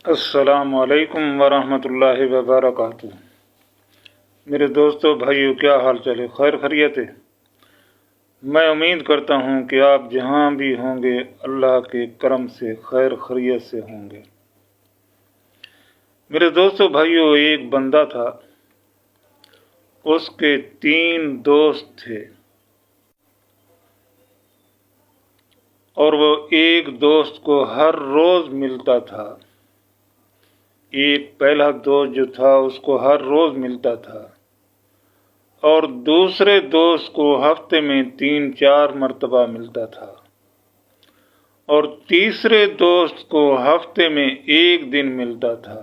السلام علیکم ورحمۃ اللہ وبرکاتہ۔ میرے دوستو بھائیو، کیا حال چال ہے؟ خیر خیریت ہے؟ میں امید کرتا ہوں کہ آپ جہاں بھی ہوں گے اللہ کے کرم سے خیر خیریت سے ہوں گے۔ میرے دوستو بھائیو، ایک بندہ تھا، اس کے 3 دوست تھے، اور وہ ایک دوست کو ہر روز ملتا تھا۔ ایک پہلا دوست جو تھا اس کو ہر روز ملتا تھا، اور دوسرے دوست کو ہفتے میں 3-4 مرتبہ ملتا تھا، اور تیسرے دوست کو ہفتے میں 1 دن ملتا تھا۔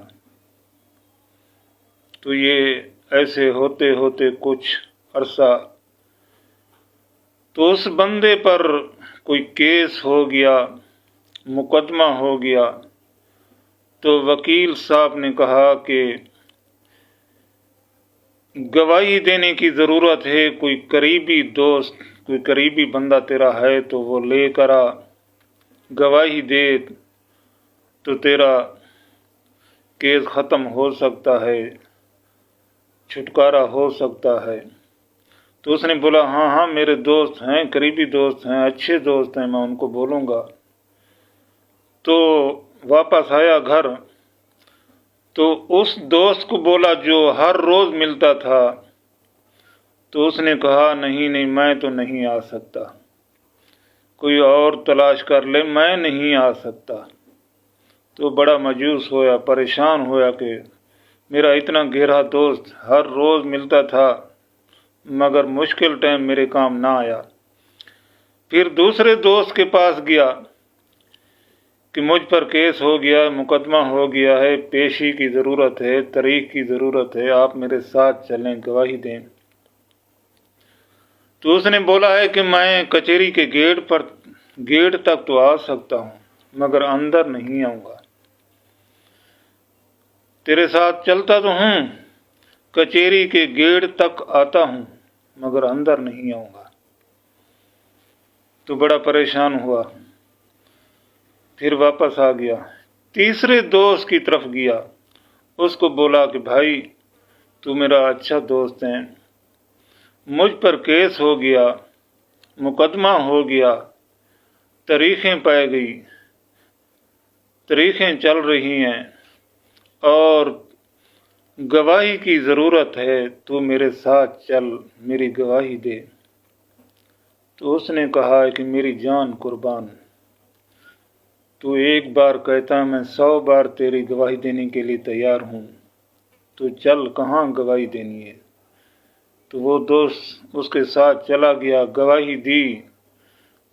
تو یہ ایسے ہوتے ہوتے کچھ عرصہ تو اس بندے پر کوئی کیس ہو گیا، مقدمہ ہو گیا۔ تو وکیل صاحب نے کہا کہ گواہی دینے کی ضرورت ہے، کوئی قریبی دوست، کوئی قریبی بندہ تیرا ہے تو وہ لے کر آ، گواہی دے تو تیرا کیس ختم ہو سکتا ہے، چھٹکارا ہو سکتا ہے۔ تو اس نے بولا ہاں میرے دوست ہیں، قریبی دوست ہیں، اچھے دوست ہیں، میں ان کو بولوں گا۔ تو واپس آیا گھر، تو اس دوست کو بولا جو ہر روز ملتا تھا، تو اس نے کہا نہیں میں تو نہیں آ سکتا، کوئی اور تلاش کر لے، میں نہیں آ سکتا۔ تو بڑا مایوس ہویا، پریشان ہویا کہ میرا اتنا گہرا دوست ہر روز ملتا تھا مگر مشکل ٹائم میرے کام نہ آیا۔ پھر دوسرے دوست کے پاس گیا کہ مجھ پر کیس ہو گیا، مقدمہ ہو گیا ہے، پیشی کی ضرورت ہے، تاریخ کی ضرورت ہے، آپ میرے ساتھ چلیں، گواہی دیں۔ تو اس نے بولا ہے کہ میں کچہری کے گیٹ تک تو آ سکتا ہوں مگر اندر نہیں آؤں گا۔ تیرے ساتھ چلتا تو ہوں، کچہری کے گیٹ تک آتا ہوں مگر اندر نہیں آؤں گا۔ تو بڑا پریشان ہوا، پھر واپس آ گیا، تیسرے دوست کی طرف گیا، اس کو بولا کہ بھائی تو میرا اچھا دوست ہے، مجھ پر کیس ہو گیا، مقدمہ ہو گیا، تاریخیں پائی گئی، تاریخیں چل رہی ہیں اور گواہی کی ضرورت ہے، تو میرے ساتھ چل، میری گواہی دے۔ تو اس نے کہا کہ میری جان قربان، تو ایک بار کہتا میں 100 بار تیری گواہی دینے کے لیے تیار ہوں، تو چل، کہاں گواہی دینی ہے؟ تو وہ دوست اس کے ساتھ چلا گیا، گواہی دی،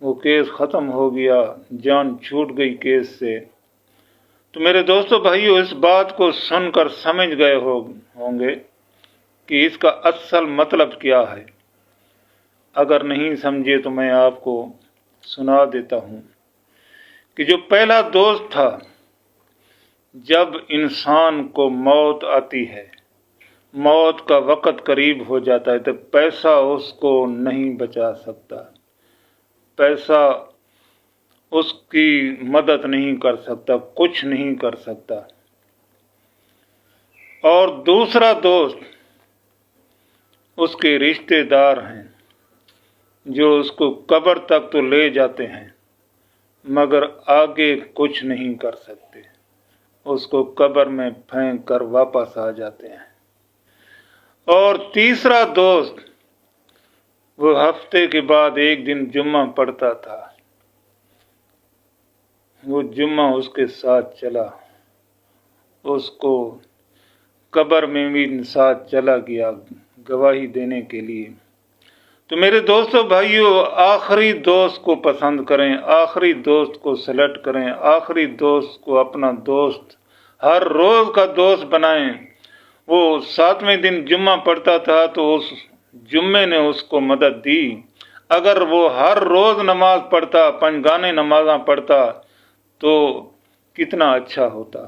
وہ کیس ختم ہو گیا، جان چھوٹ گئی کیس سے۔ تو میرے دوستو بھائیو، اس بات کو سن کر سمجھ گئے ہوں گے کہ اس کا اصل مطلب کیا ہے۔ اگر نہیں سمجھے تو میں آپ کو سنا دیتا ہوں کہ جو پہلا دوست تھا، جب انسان کو موت آتی ہے، موت کا وقت قریب ہو جاتا ہے، تو پیسہ اس کو نہیں بچا سکتا، پیسہ اس کی مدد نہیں کر سکتا، کچھ نہیں کر سکتا۔ اور دوسرا دوست اس کے رشتہ دار ہیں جو اس کو قبر تک تو لے جاتے ہیں مگر آگے کچھ نہیں کر سکتے، اس کو قبر میں پھینک کر واپس آ جاتے ہیں۔ اور تیسرا دوست، وہ ہفتے کے بعد 1 دن جمعہ پڑھتا تھا، وہ جمعہ اس کے ساتھ چلا، اس کو قبر میں بھی ساتھ چلا گیا گواہی دینے کے لیے۔ تو میرے دوستو بھائیو، آخری دوست کو پسند کریں، آخری دوست کو سلیکٹ کریں، آخری دوست کو اپنا دوست، ہر روز کا دوست بنائیں۔ وہ 7ویں دن جمعہ پڑھتا تھا تو اس جمعے نے اس کو مدد دی۔ اگر وہ ہر روز نماز پڑھتا، 5 گانے نمازاں پڑھتا تو کتنا اچھا ہوتا۔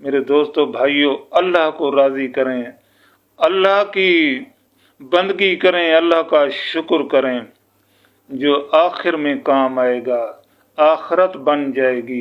میرے دوستو بھائیو، اللہ کو راضی کریں، اللہ کی بندگی کریں، اللہ کا شکر کریں، جو آخر میں کام آئے گا، آخرت بن جائے گی۔